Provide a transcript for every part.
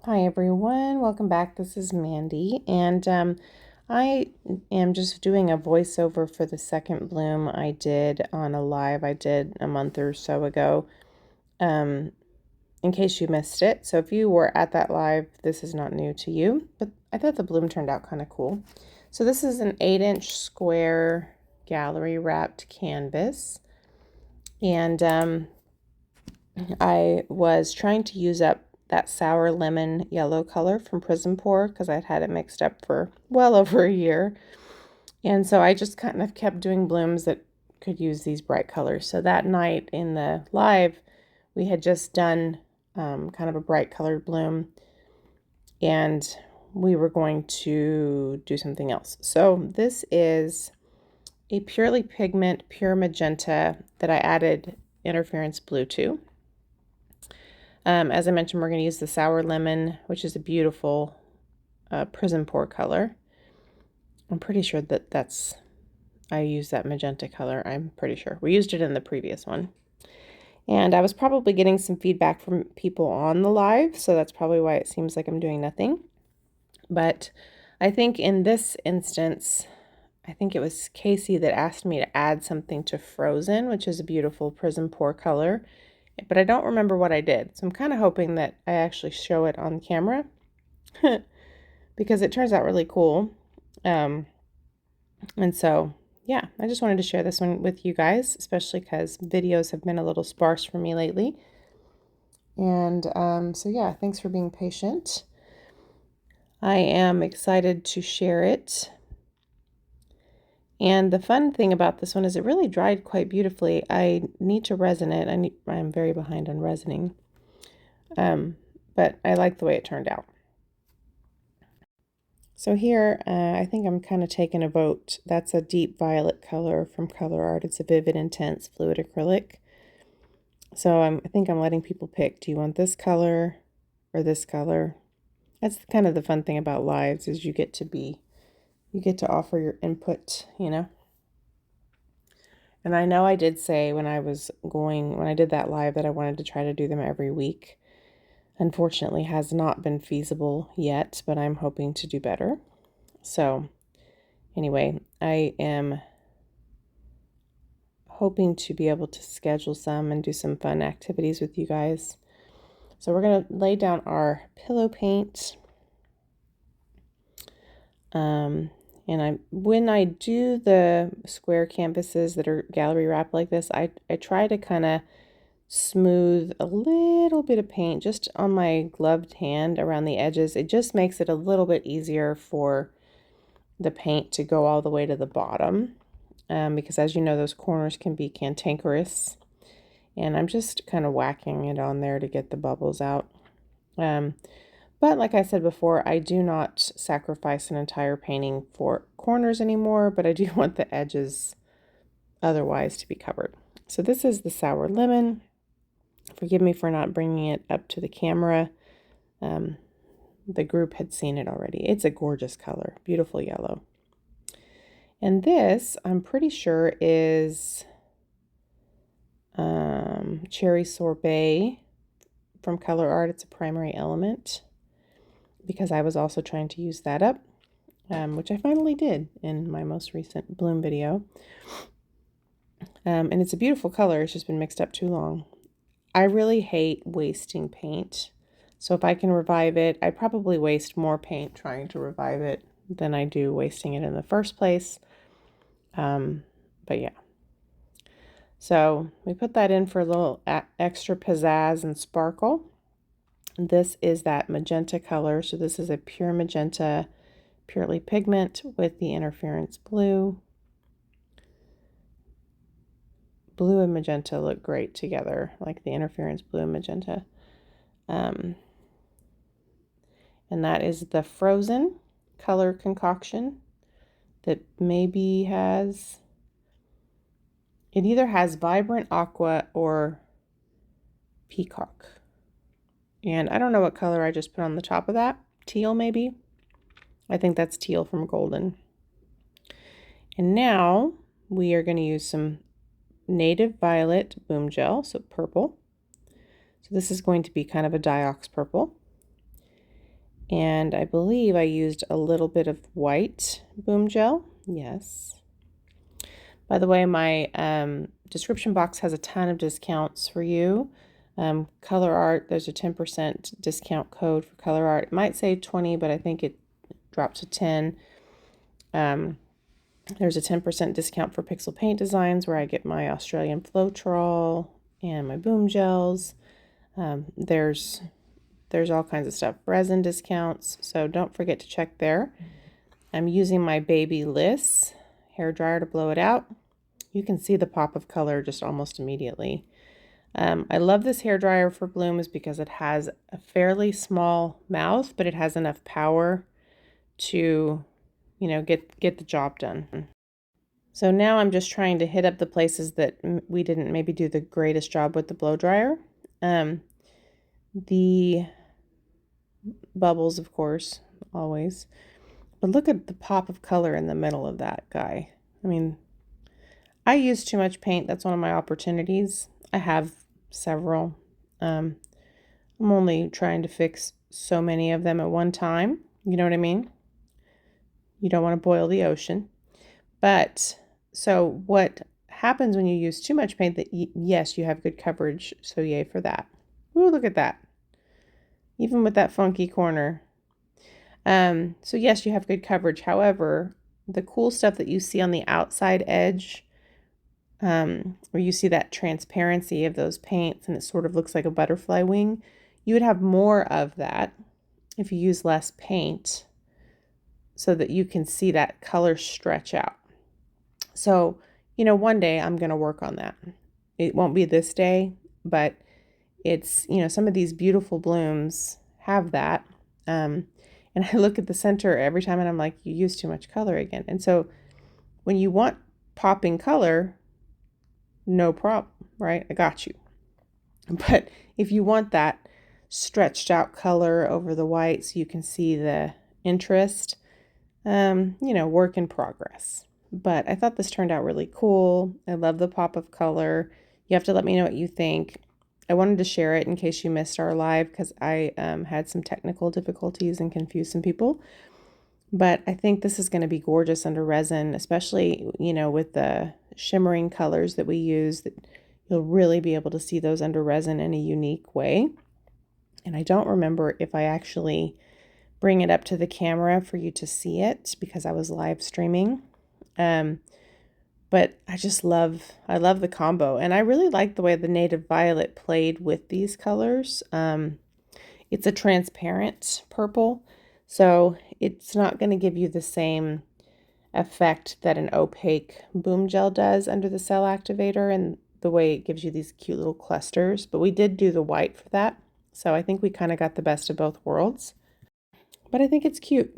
Hi everyone, welcome back. This is Mandy, and I am just doing a voiceover for the second bloom I did on a live I did a month or so ago, in case you missed it. So if you were at that live, this is not new to you, but I thought the bloom turned out kind of cool. So this is an 8-inch square gallery wrapped canvas, and I was trying to use up that sour lemon yellow color from Prism Pour because I'd had it mixed up for well over a year. And so I just kind of kept doing blooms that could use these bright colors. So that night in the live, we had just done kind of a bright colored bloom, and we were going to do something else. So this is a Purely Pigment Pure Magenta that I added interference blue to. As I mentioned, we're going to use the Sour Lemon, which is a beautiful Prism Pour color. I'm pretty sure that I used that magenta color. I'm pretty sure. We used it in the previous one. And I was probably getting some feedback from people on the live, so that's probably why it seems like I'm doing nothing. But I think in this instance, I think it was Casey that asked me to add something to Frozen, which is a beautiful Prism Pour color. But I don't remember what I did. So I'm kind of hoping that I actually show it on camera because it turns out really cool. And so, yeah, I just wanted to share this one with you guys, especially because videos have been a little sparse for me lately. And so, yeah, thanks for being patient. I am excited to share it. And the fun thing about this one is it really dried quite beautifully. I need to resin it. I'm very behind on resining. But I like the way it turned out. So here, I think I'm kind of taking a vote. That's a deep violet color from Colourarte. It's a vivid, intense fluid acrylic. So I think I'm letting people pick. Do you want this color or this color? That's kind of the fun thing about lives is you get to offer your input, you know? And I know I did say when I did that live that I wanted to try to do them every week. Unfortunately, has not been feasible yet, but I'm hoping to do better. So anyway, I am hoping to be able to schedule some and do some fun activities with you guys. So we're going to lay down our pillow paint. And when I do the square canvases that are gallery wrapped like this, I try to kind of smooth a little bit of paint just on my gloved hand around the edges. It just makes it a little bit easier for the paint to go all the way to the bottom, because as you know, those corners can be cantankerous, and I'm just kind of whacking it on there to get the bubbles out. But like I said before, I do not sacrifice an entire painting for corners anymore, but I do want the edges otherwise to be covered. So this is the Sour Lemon. Forgive me for not bringing it up to the camera. The group had seen it already. It's a gorgeous color, beautiful yellow. And this, I'm pretty sure, is Cherry Sorbet from Colourarte. It's a primary element because I was also trying to use that up, which I finally did in my most recent bloom video. And it's a beautiful color. It's just been mixed up too long. I really hate wasting paint. So if I can revive it, I probably waste more paint trying to revive it than I do wasting it in the first place. But yeah. So we put that in for a little extra pizzazz and sparkle. This is that magenta color. So this is a pure magenta, Purely Pigment with the interference blue. Blue and magenta look great together, like the interference blue and magenta. And that is the Frozen color concoction that maybe has, it either has Vibrant Aqua or Peacock. And I don't know what color I just put on the top of that. Teal, maybe? I think that's Teal from Golden. And now we are going to use some Native Violet Boom Gel, so purple. So this is going to be kind of a Diox purple. And I believe I used a little bit of white boom gel. Yes. By the way, my description box has a ton of discounts for you. Colourarte, there's a 10% discount code for Colourarte. It might say 20, but I think it dropped to 10. There's a 10% discount for Pixel Paint Designs, where I get my Australian Floetrol and my boom gels. There's all kinds of stuff. Resin discounts, so don't forget to check there. I'm using my Baby Liss hair dryer to blow it out. You can see the pop of color just almost immediately. I love this hair dryer for blooms because it has a fairly small mouth, but it has enough power to, you know, get the job done. So now I'm just trying to hit up the places that we didn't maybe do the greatest job with the blow dryer. The bubbles, of course, always. But look at the pop of color in the middle of that guy. I mean, I use too much paint. That's one of my opportunities. I have several. I'm only trying to fix so many of them at one time. You know what I mean? You don't want to boil the ocean. But so what happens when you use too much paint, that yes, you have good coverage. So yay for that. Ooh, look at that. Even with that funky corner. So yes, you have good coverage. However, the cool stuff that you see on the outside edge, where you see that transparency of those paints and it sort of looks like a butterfly wing, you would have more of that if you use less paint so that you can see that color stretch out. So, you know, one day I'm going to work on that. It won't be this day, but it's, you know, some of these beautiful blooms have that. And I look at the center every time and I'm like, you use too much color again. And so when you want popping color, no problem, right? I got you. But if you want that stretched out color over the white so you can see the interest, you know, work in progress. But I thought this turned out really cool. I love the pop of color. You have to let me know what you think. I wanted to share it in case you missed our live because I had some technical difficulties and confused some people. But I think this is going to be gorgeous under resin, especially, you know, with the shimmering colors that we use, that you'll really be able to see those under resin in a unique way. And I don't remember if I actually bring it up to the camera for you to see it because I was live streaming. But I love the combo, and I really like the way the Native Violet played with these colors. It's a transparent purple, so it's not going to give you the same effect that an opaque boom gel does under the cell activator, and the way it gives you these cute little clusters. But we did do the white for that, so I think we kind of got the best of both worlds. But I think it's cute,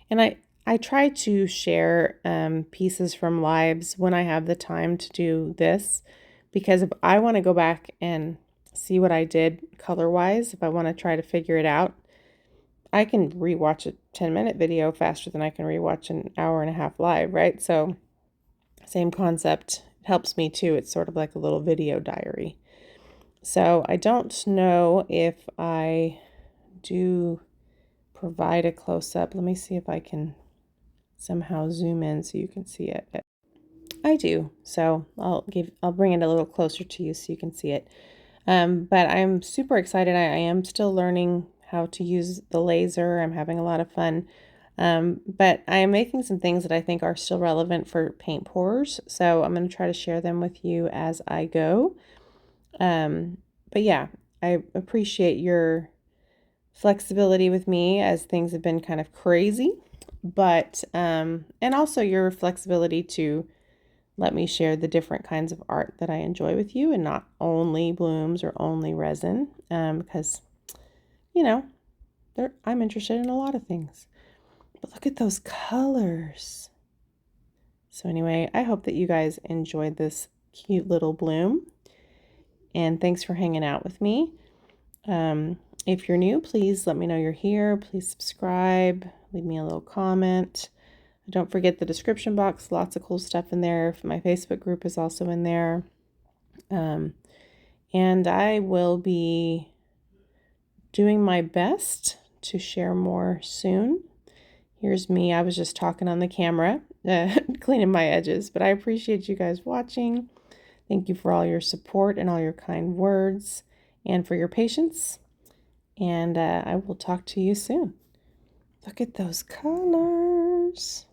and I try to share pieces from lives when I have the time to do this, because if I want to go back and see what I did color-wise, if I want to try to figure it out, I can rewatch a 10-minute video faster than I can rewatch an hour and a half live, right? So same concept. It helps me too. It's sort of like a little video diary. So I don't know if I do provide a close-up. Let me see if I can somehow zoom in so you can see it. I do, so I'll bring it a little closer to you so you can see it. But I'm super excited. I am still learning how to use the laser. I'm having a lot of fun. But I am making some things that I think are still relevant for paint pours, so I'm going to try to share them with you as I go. But yeah, I appreciate your flexibility with me as things have been kind of crazy, but and also your flexibility to let me share the different kinds of art that I enjoy with you, and not only blooms or only resin, because, you know, I'm interested in a lot of things. But look at those colors. So anyway, I hope that you guys enjoyed this cute little bloom, and thanks for hanging out with me. If you're new, please let me know you're here. Please subscribe, leave me a little comment. Don't forget the description box, lots of cool stuff in there. My Facebook group is also in there. And I will be doing my best to share more soon. Here's me. I was just talking on the camera, cleaning my edges, but I appreciate you guys watching. Thank you for all your support and all your kind words and for your patience. And I will talk to you soon. Look at those colors.